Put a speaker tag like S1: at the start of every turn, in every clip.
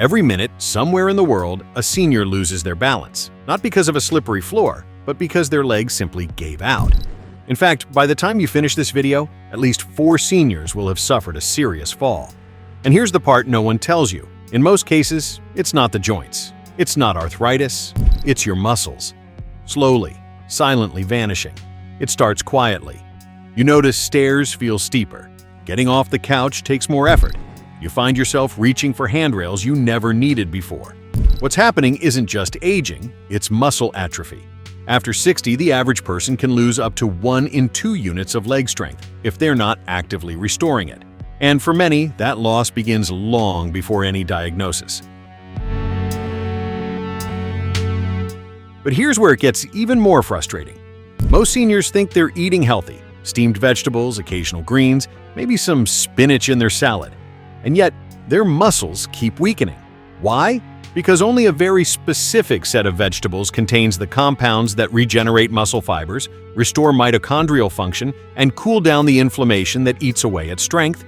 S1: Every minute, somewhere in the world, a senior loses their balance, not because of a slippery floor, but because their legs simply gave out. In fact, by the time you finish this video, at least 4 seniors will have suffered a serious fall. And here's the part no one tells you. In most cases, it's not the joints. It's not arthritis. It's your muscles. Slowly, silently vanishing. It starts quietly. You notice stairs feel steeper. Getting off the couch takes more effort. You find yourself reaching for handrails you never needed before. What's happening isn't just aging, it's muscle atrophy. After 60, the average person can lose up to 1 in 2 units of leg strength if they're not actively restoring it. And for many, that loss begins long before any diagnosis. But here's where it gets even more frustrating. Most seniors think they're eating healthy, steamed vegetables, occasional greens, maybe some spinach in their salad. And yet, their muscles keep weakening. Why? Because only a very specific set of vegetables contains the compounds that regenerate muscle fibers, restore mitochondrial function, and cool down the inflammation that eats away at strength.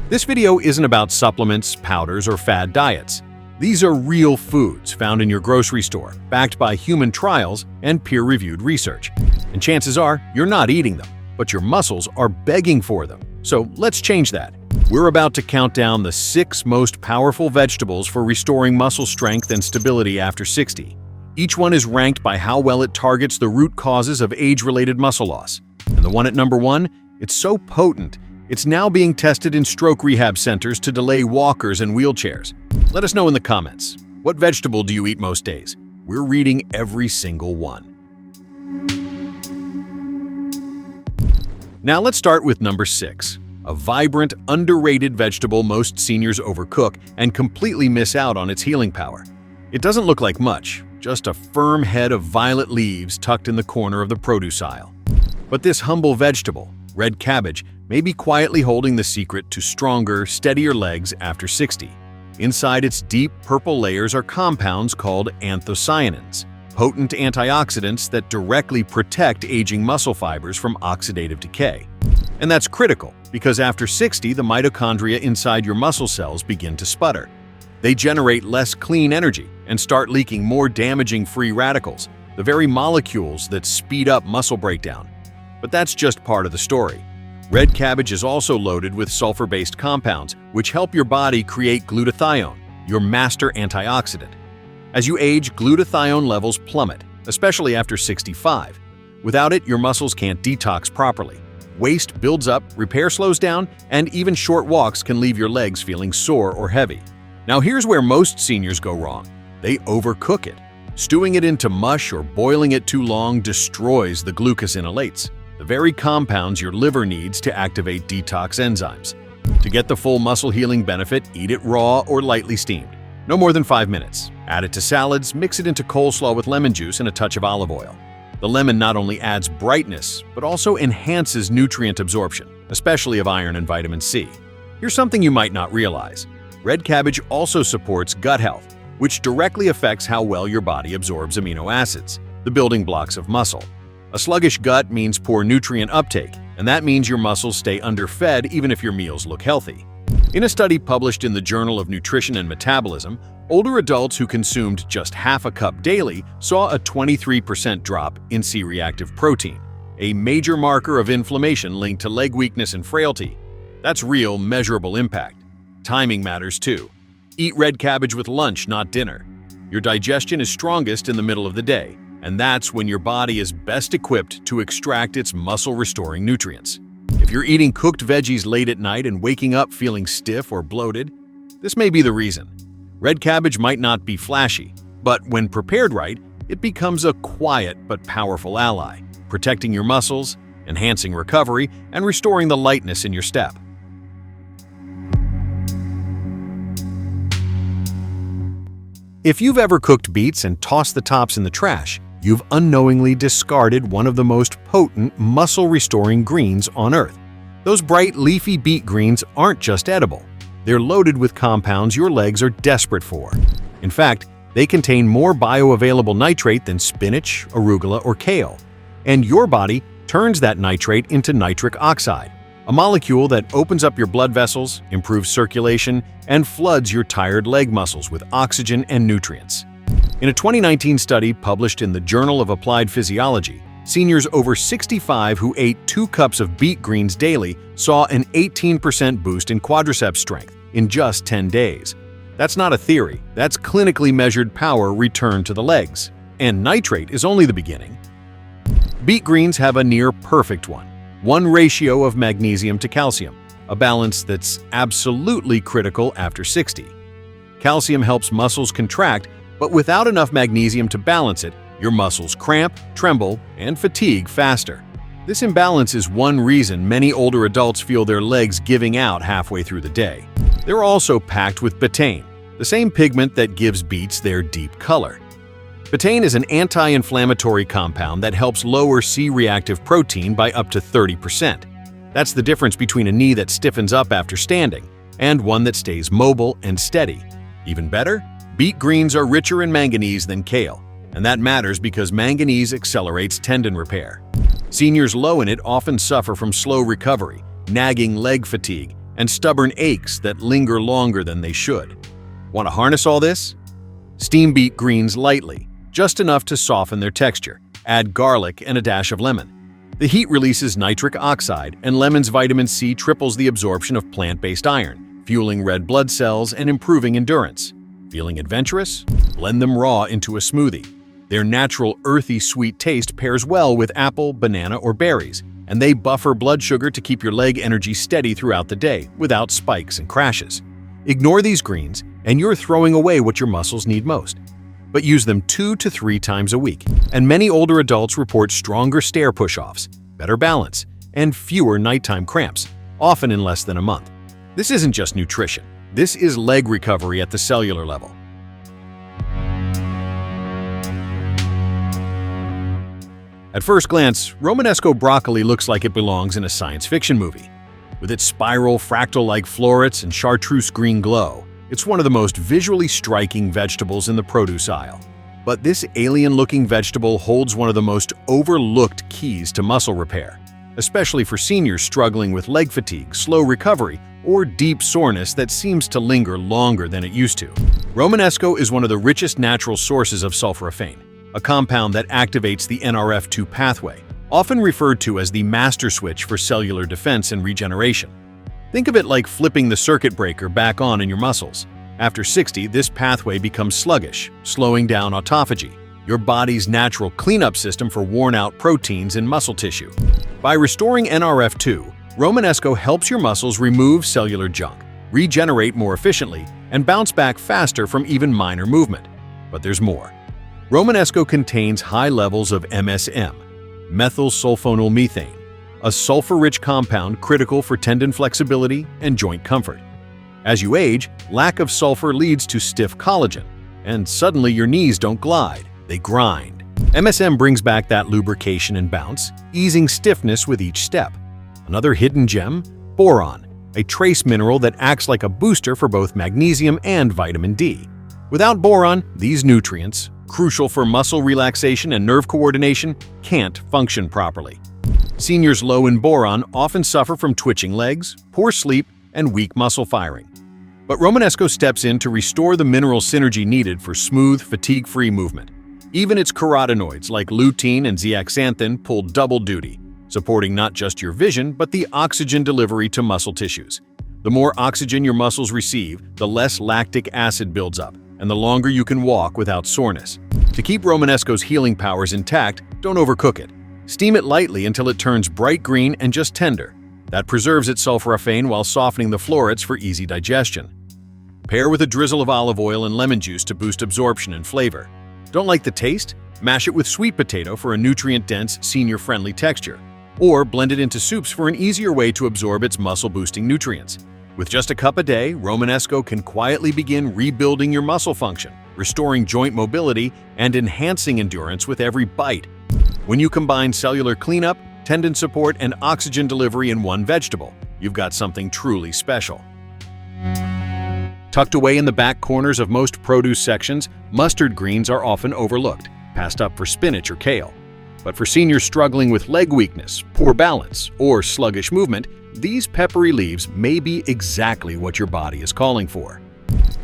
S1: This video isn't about supplements, powders, or fad diets. These are real foods found in your grocery store, backed by human trials and peer-reviewed research. And chances are, you're not eating them, but your muscles are begging for them. So let's change that. We're about to count down the 6 most powerful vegetables for restoring muscle strength and stability after 60. Each one is ranked by how well it targets the root causes of age-related muscle loss. And the one at number 1, it's so potent, it's now being tested in stroke rehab centers to delay walkers and wheelchairs. Let us know in the comments. What vegetable do you eat most days? We're reading every single one. Now let's start with number 6. A vibrant, underrated vegetable most seniors overcook and completely miss out on its healing power. It doesn't look like much, just a firm head of violet leaves tucked in the corner of the produce aisle. But this humble vegetable, red cabbage, may be quietly holding the secret to stronger, steadier legs after 60. Inside its deep purple layers are compounds called anthocyanins, potent antioxidants that directly protect aging muscle fibers from oxidative decay. And that's critical, because after 60, the mitochondria inside your muscle cells begin to sputter. They generate less clean energy and start leaking more damaging free radicals, the very molecules that speed up muscle breakdown. But that's just part of the story. Red cabbage is also loaded with sulfur-based compounds, which help your body create glutathione, your master antioxidant. As you age, glutathione levels plummet, especially after 65. Without it, your muscles can't detox properly. Waste builds up, repair slows down, and even short walks can leave your legs feeling sore or heavy. Now here's where most seniors go wrong. They overcook it. Stewing it into mush or boiling it too long destroys the glucosinolates, the very compounds your liver needs to activate detox enzymes. To get the full muscle healing benefit, eat it raw or lightly steamed. No more than 5 minutes. Add it to salads, mix it into coleslaw with lemon juice and a touch of olive oil. The lemon not only adds brightness, but also enhances nutrient absorption, especially of iron and vitamin C. Here's something you might not realize. Red cabbage also supports gut health, which directly affects how well your body absorbs amino acids, the building blocks of muscle. A sluggish gut means poor nutrient uptake, and that means your muscles stay underfed even if your meals look healthy. In a study published in the Journal of Nutrition and Metabolism, older adults who consumed just half a cup daily saw a 23% drop in C-reactive protein, a major marker of inflammation linked to leg weakness and frailty. That's real, measurable impact. Timing matters too. Eat red cabbage with lunch, not dinner. Your digestion is strongest in the middle of the day, and that's when your body is best equipped to extract its muscle-restoring nutrients. If you're eating cooked veggies late at night and waking up feeling stiff or bloated, this may be the reason. Red cabbage might not be flashy, but when prepared right, it becomes a quiet but powerful ally, protecting your muscles, enhancing recovery, and restoring the lightness in your step. If you've ever cooked beets and tossed the tops in the trash, you've unknowingly discarded one of the most potent muscle-restoring greens on Earth. Those bright, leafy beet greens aren't just edible. They're loaded with compounds your legs are desperate for. In fact, they contain more bioavailable nitrate than spinach, arugula, or kale. And your body turns that nitrate into nitric oxide, a molecule that opens up your blood vessels, improves circulation, and floods your tired leg muscles with oxygen and nutrients. In a 2019 study published in the Journal of Applied Physiology, seniors over 65 who ate 2 cups of beet greens daily saw an 18% boost in quadriceps strength in just 10 days. That's not a theory, that's clinically measured power returned to the legs. And nitrate is only the beginning. Beet greens have a near-perfect one ratio of magnesium to calcium, a balance that's absolutely critical after 60. Calcium helps muscles contract, but without enough magnesium to balance it, your muscles cramp, tremble, and fatigue faster. This imbalance is one reason many older adults feel their legs giving out halfway through the day. They're also packed with betaine, the same pigment that gives beets their deep color. Betaine is an anti-inflammatory compound that helps lower C-reactive protein by up to 30%. That's the difference between a knee that stiffens up after standing and one that stays mobile and steady. Even better, beet greens are richer in manganese than kale, and that matters because manganese accelerates tendon repair. Seniors low in it often suffer from slow recovery, nagging leg fatigue, and stubborn aches that linger longer than they should. Want to harness all this? Steam beet greens lightly, just enough to soften their texture. Add garlic and a dash of lemon. The heat releases nitric oxide, and lemon's vitamin C triples the absorption of plant-based iron, fueling red blood cells and improving endurance. Feeling adventurous? Blend them raw into a smoothie. Their natural earthy sweet taste pairs well with apple, banana, or berries, and they buffer blood sugar to keep your leg energy steady throughout the day without spikes and crashes. Ignore these greens, and you're throwing away what your muscles need most. But use them 2 to 3 times a week, and many older adults report stronger stair push-offs, better balance, and fewer nighttime cramps, often in less than a month. This isn't just nutrition. This is leg recovery at the cellular level. At first glance, Romanesco broccoli looks like it belongs in a science fiction movie. With its spiral, fractal-like florets and chartreuse green glow, it's one of the most visually striking vegetables in the produce aisle. But this alien-looking vegetable holds one of the most overlooked keys to muscle repair, especially for seniors struggling with leg fatigue, slow recovery, or deep soreness that seems to linger longer than it used to. Romanesco is one of the richest natural sources of sulforaphane, a compound that activates the NRF2 pathway, often referred to as the master switch for cellular defense and regeneration. Think of it like flipping the circuit breaker back on in your muscles. After 60, this pathway becomes sluggish, slowing down autophagy, your body's natural cleanup system for worn-out proteins in muscle tissue. By restoring NRF2, Romanesco helps your muscles remove cellular junk, regenerate more efficiently, and bounce back faster from even minor movement. But there's more. Romanesco contains high levels of MSM, methylsulfonylmethane, a sulfur-rich compound critical for tendon flexibility and joint comfort. As you age, lack of sulfur leads to stiff collagen, and suddenly your knees don't glide, they grind. MSM brings back that lubrication and bounce, easing stiffness with each step. Another hidden gem? Boron, a trace mineral that acts like a booster for both magnesium and vitamin D. Without boron, these nutrients, crucial for muscle relaxation and nerve coordination, can't function properly. Seniors low in boron often suffer from twitching legs, poor sleep, and weak muscle firing. But Romanesco steps in to restore the mineral synergy needed for smooth, fatigue-free movement. Even its carotenoids like lutein and zeaxanthin pull double duty, supporting not just your vision but the oxygen delivery to muscle tissues. The more oxygen your muscles receive, the less lactic acid builds up, and the longer you can walk without soreness. To keep Romanesco's healing powers intact, don't overcook it. Steam it lightly until it turns bright green and just tender. That preserves its sulforaphane while softening the florets for easy digestion. Pair with a drizzle of olive oil and lemon juice to boost absorption and flavor. Don't like the taste? Mash it with sweet potato for a nutrient-dense, senior-friendly texture. Or blend it into soups for an easier way to absorb its muscle-boosting nutrients. With just a cup a day, Romanesco can quietly begin rebuilding your muscle function, restoring joint mobility, and enhancing endurance with every bite. When you combine cellular cleanup, tendon support, and oxygen delivery in one vegetable, you've got something truly special. Tucked away in the back corners of most produce sections, mustard greens are often overlooked, passed up for spinach or kale. But for seniors struggling with leg weakness, poor balance, or sluggish movement, These peppery leaves may be exactly what your body is calling for.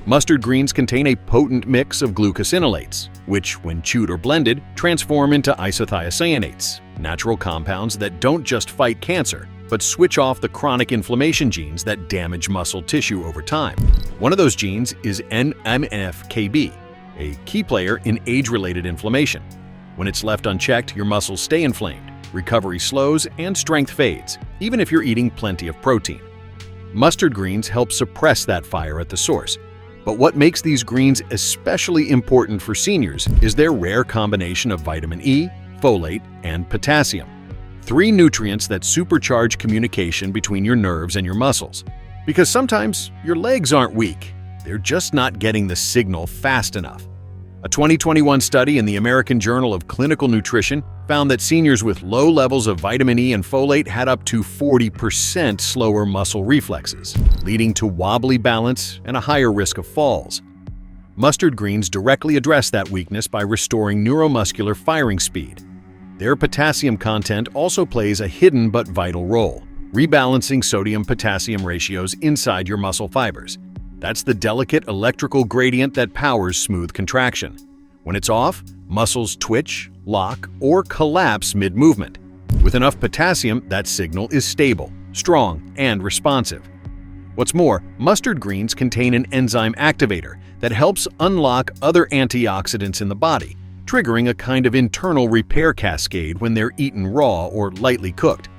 S1: Mustard greens contain a potent mix of glucosinolates, which, when chewed or blended, transform into isothiocyanates, natural compounds that don't just fight cancer, but switch off the chronic inflammation genes that damage muscle tissue over time. One of those genes is NMNF-KB, a key player in age-related inflammation. When it's left unchecked, your muscles stay inflamed, recovery slows, and strength fades, even if you're eating plenty of protein. Mustard greens help suppress that fire at the source. But what makes these greens especially important for seniors is their rare combination of vitamin E, folate, and potassium. 3 nutrients that supercharge communication between your nerves and your muscles. Because sometimes your legs aren't weak, they're just not getting the signal fast enough. A 2021 study in the American Journal of Clinical Nutrition found that seniors with low levels of vitamin E and folate had up to 40% slower muscle reflexes, leading to wobbly balance and a higher risk of falls. Mustard greens directly address that weakness by restoring neuromuscular firing speed. Their potassium content also plays a hidden but vital role, rebalancing sodium-potassium ratios inside your muscle fibers. That's the delicate electrical gradient that powers smooth contraction. When it's off, muscles twitch, lock, or collapse mid-movement. With enough potassium, that signal is stable, strong, and responsive. What's more, mustard greens contain an enzyme activator that helps unlock other antioxidants in the body, triggering a kind of internal repair cascade when they're eaten raw or lightly cooked.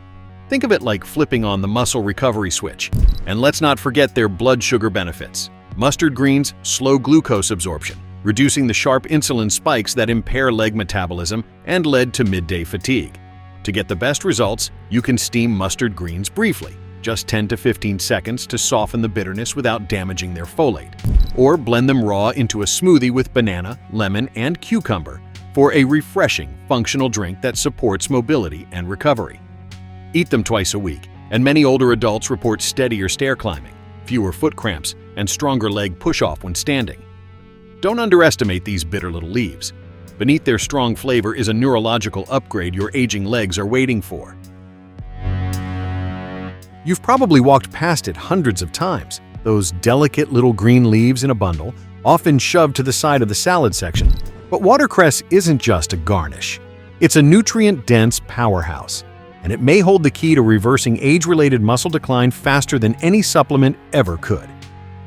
S1: Think of it like flipping on the muscle recovery switch. And let's not forget their blood sugar benefits. Mustard greens slow glucose absorption, reducing the sharp insulin spikes that impair leg metabolism and lead to midday fatigue. To get the best results, you can steam mustard greens briefly, just 10 to 15 seconds to soften the bitterness without damaging their folate. Or blend them raw into a smoothie with banana, lemon, and cucumber for a refreshing, functional drink that supports mobility and recovery. Eat them twice a week, and many older adults report steadier stair climbing, fewer foot cramps, and stronger leg push-off when standing. Don't underestimate these bitter little leaves. Beneath their strong flavor is a neurological upgrade your aging legs are waiting for. You've probably walked past it hundreds of times, those delicate little green leaves in a bundle, often shoved to the side of the salad section. But watercress isn't just a garnish. It's a nutrient-dense powerhouse, and it may hold the key to reversing age-related muscle decline faster than any supplement ever could.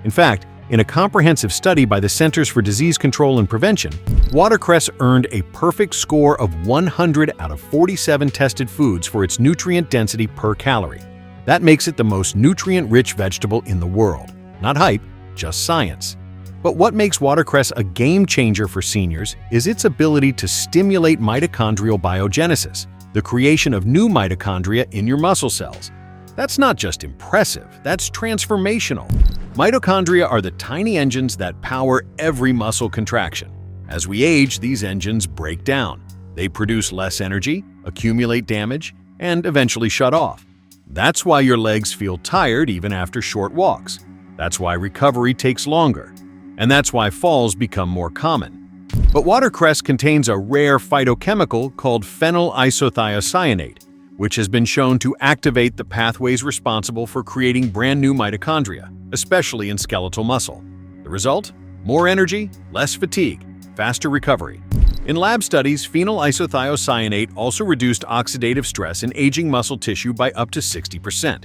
S1: In fact, in a comprehensive study by the Centers for Disease Control and Prevention, watercress earned a perfect score of 100 out of 47 tested foods for its nutrient density per calorie. That makes it the most nutrient-rich vegetable in the world. Not hype, just science. But what makes watercress a game-changer for seniors is its ability to stimulate mitochondrial biogenesis, the creation of new mitochondria in your muscle cells. That's not just impressive, that's transformational. Mitochondria are the tiny engines that power every muscle contraction. As we age, these engines break down. They produce less energy, accumulate damage, and eventually shut off. That's why your legs feel tired even after short walks. That's why recovery takes longer. And that's why falls become more common. But watercress contains a rare phytochemical called phenyl isothiocyanate, which has been shown to activate the pathways responsible for creating brand new mitochondria, especially in skeletal muscle. The result? More energy, less fatigue, faster recovery. In lab studies, phenyl isothiocyanate also reduced oxidative stress in aging muscle tissue by up to 60%.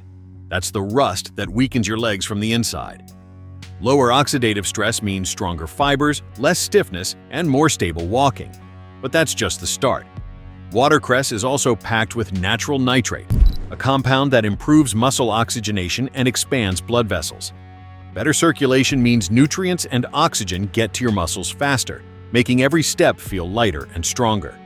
S1: That's the rust that weakens your legs from the inside. Lower oxidative stress means stronger fibers, less stiffness, and more stable walking. But that's just the start. Watercress is also packed with natural nitrate, a compound that improves muscle oxygenation and expands blood vessels. Better circulation means nutrients and oxygen get to your muscles faster, making every step feel lighter and stronger.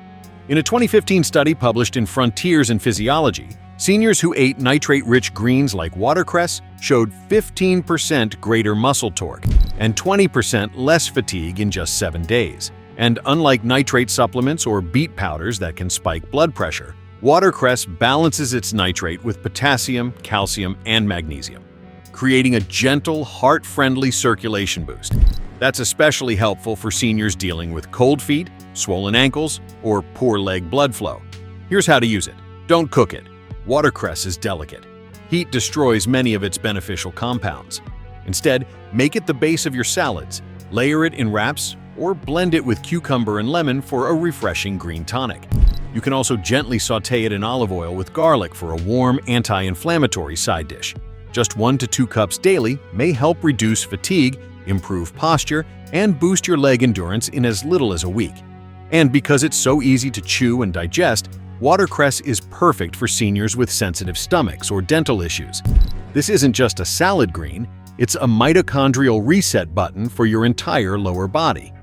S1: In a 2015 study published in Frontiers in Physiology, seniors who ate nitrate-rich greens like watercress showed 15% greater muscle torque and 20% less fatigue in just 7 days. And unlike nitrate supplements or beet powders that can spike blood pressure, watercress balances its nitrate with potassium, calcium, and magnesium, creating a gentle, heart-friendly circulation boost. That's especially helpful for seniors dealing with cold feet, swollen ankles, or poor leg blood flow. Here's how to use it. Don't cook it. Watercress is delicate. Heat destroys many of its beneficial compounds. Instead, make it the base of your salads, layer it in wraps, or blend it with cucumber and lemon for a refreshing green tonic. You can also gently sauté it in olive oil with garlic for a warm, anti-inflammatory side dish. Just 1 to 2 cups daily may help reduce fatigue, improve posture, and boost your leg endurance in as little as a week. And because it's so easy to chew and digest, watercress is perfect for seniors with sensitive stomachs or dental issues. This isn't just a salad green, it's a mitochondrial reset button for your entire lower body.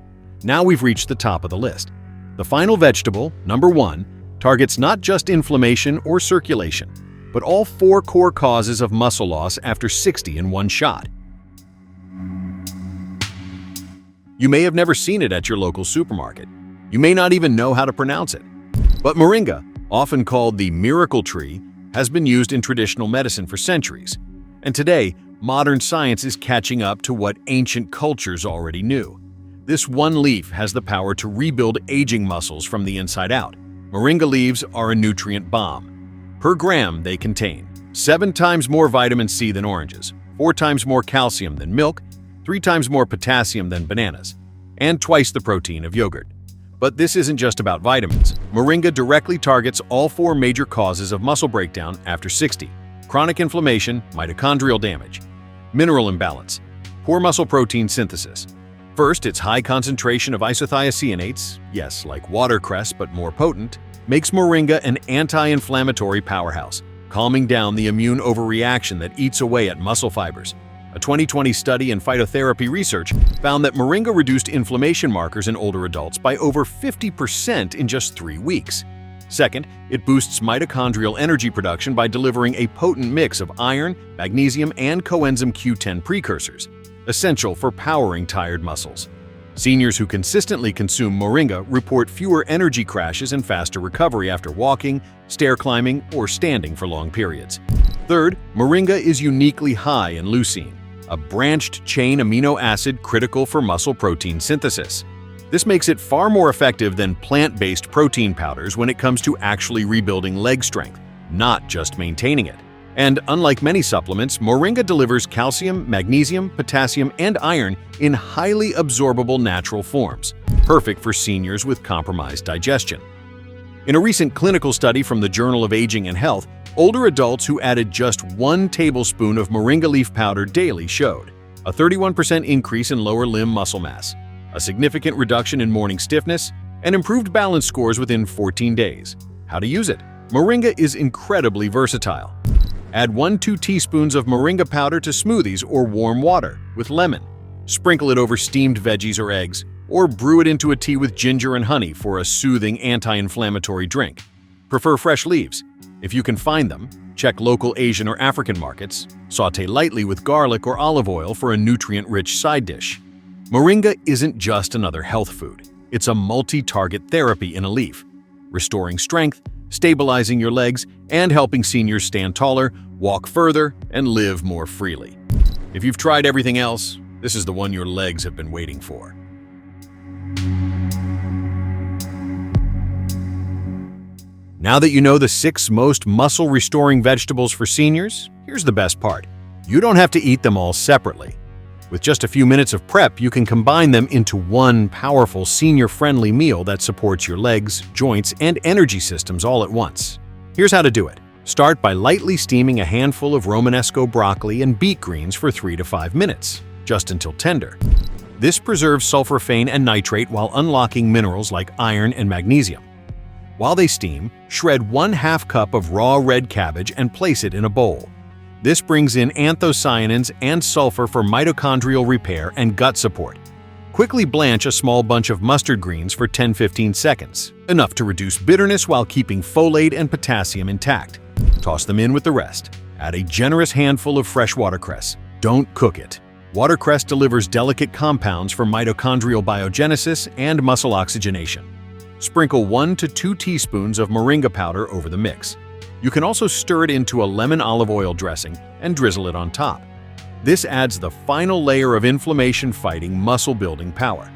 S1: Now we've reached the top of the list. The final vegetable, number 1, targets not just inflammation or circulation, but all 4 core causes of muscle loss after 60 in one shot. You may have never seen it at your local supermarket. You may not even know how to pronounce it. But moringa, often called the miracle tree, has been used in traditional medicine for centuries. And today, modern science is catching up to what ancient cultures already knew. This one leaf has the power to rebuild aging muscles from the inside out. Moringa leaves are a nutrient bomb. Per gram, they contain 7 times more vitamin C than oranges, 4 times more calcium than milk, 3 times more potassium than bananas, and twice the protein of yogurt. But this isn't just about vitamins. Moringa directly targets all 4 major causes of muscle breakdown after 60: chronic inflammation, mitochondrial damage, mineral imbalance, poor muscle protein synthesis. First, its high concentration of isothiocyanates, yes, like watercress but more potent, makes moringa an anti-inflammatory powerhouse, calming down the immune overreaction that eats away at muscle fibers. A 2020 study in phytotherapy research found that moringa reduced inflammation markers in older adults by over 50% in just 3 weeks. Second, it boosts mitochondrial energy production by delivering a potent mix of iron, magnesium, and coenzyme Q10 precursors, essential for powering tired muscles. Seniors who consistently consume moringa report fewer energy crashes and faster recovery after walking, stair climbing, or standing for long periods. Third, moringa is uniquely high in leucine, a branched-chain amino acid critical for muscle protein synthesis. This makes it far more effective than plant-based protein powders when it comes to actually rebuilding leg strength, not just maintaining it. And unlike many supplements, moringa delivers calcium, magnesium, potassium, and iron in highly absorbable natural forms, perfect for seniors with compromised digestion. In a recent clinical study from the Journal of Aging and Health, older adults who added just 1 tablespoon of moringa leaf powder daily showed a 31% increase in lower limb muscle mass, a significant reduction in morning stiffness, and improved balance scores within 14 days. How to use it? Moringa is incredibly versatile. Add 1–2 teaspoons of moringa powder to smoothies or warm water with lemon. Sprinkle it over steamed veggies or eggs, or brew it into a tea with ginger and honey for a soothing anti-inflammatory drink. Prefer fresh leaves. If you can find them, check local Asian or African markets. Sauté lightly with garlic or olive oil for a nutrient-rich side dish. Moringa isn't just another health food. It's a multi-target therapy in a leaf, restoring strength, stabilizing your legs, and helping seniors stand taller, walk further, and live more freely. If you've tried everything else, this is the one your legs have been waiting for. Now that you know the 6 most muscle-restoring vegetables for seniors, here's the best part. You don't have to eat them all separately. With just a few minutes of prep, you can combine them into one powerful senior-friendly meal that supports your legs, joints, and energy systems all at once. Here's how to do it. Start by lightly steaming a handful of Romanesco broccoli and beet greens for 3 to 5 minutes, just until tender. This preserves sulforaphane and nitrate while unlocking minerals like iron and magnesium. While they steam, shred 1/2 cup of raw red cabbage and place it in a bowl. This brings in anthocyanins and sulfur for mitochondrial repair and gut support. Quickly blanch a small bunch of mustard greens for 10–15 seconds, enough to reduce bitterness while keeping folate and potassium intact. Toss them in with the rest. Add a generous handful of fresh watercress. Don't cook it. Watercress delivers delicate compounds for mitochondrial biogenesis and muscle oxygenation. Sprinkle 1 to 2 teaspoons of moringa powder over the mix. You can also stir it into a lemon olive oil dressing and drizzle it on top. This adds the final layer of inflammation-fighting, muscle-building power.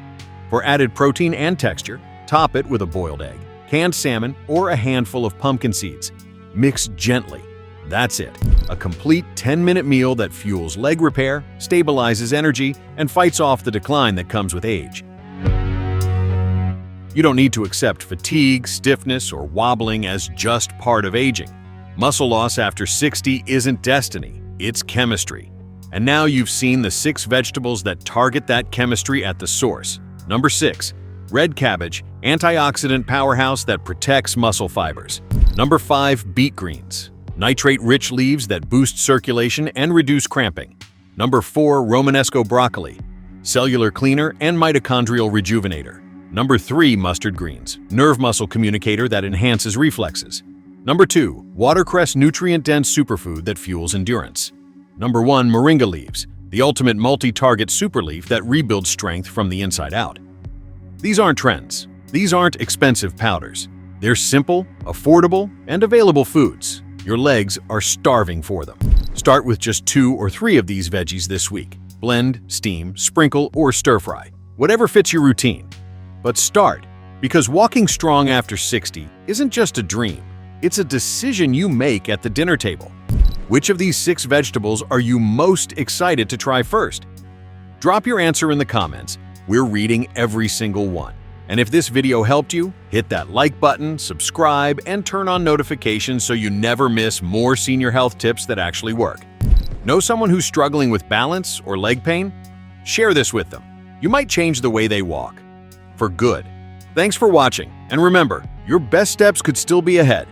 S1: For added protein and texture, top it with a boiled egg, canned salmon, or a handful of pumpkin seeds. Mix gently. That's it. a complete 10-minute meal that fuels leg repair, stabilizes energy, and fights off the decline that comes with age. You don't need to accept fatigue, stiffness, or wobbling as just part of aging. Muscle loss after 60 isn't destiny, it's chemistry. And now you've seen the 6 vegetables that target that chemistry at the source. Number 6. Red cabbage, antioxidant powerhouse that protects muscle fibers. Number 5. Beet greens, nitrate-rich leaves that boost circulation and reduce cramping. Number 4. Romanesco broccoli, cellular cleaner and mitochondrial rejuvenator. Number 3. Mustard greens, nerve muscle communicator that enhances reflexes. Number 2. Watercress, nutrient-dense superfood that fuels endurance. Number 1. Moringa leaves, the ultimate multi-target superleaf that rebuilds strength from the inside out. These aren't trends. These aren't expensive powders. They're simple, affordable, and available foods. Your legs are starving for them. Start with just 2 or 3 of these veggies this week. Blend, steam, sprinkle, or stir-fry. Whatever fits your routine. But start, because walking strong after 60 isn't just a dream. It's a decision you make at the dinner table. Which of these 6 vegetables are you most excited to try first? Drop your answer in the comments. We're reading every single one. And if this video helped you, hit that like button, subscribe, and turn on notifications so you never miss more senior health tips that actually work. Know someone who's struggling with balance or leg pain? Share this with them. You might change the way they walk. For good. Thanks for watching, and remember, your best steps could still be ahead.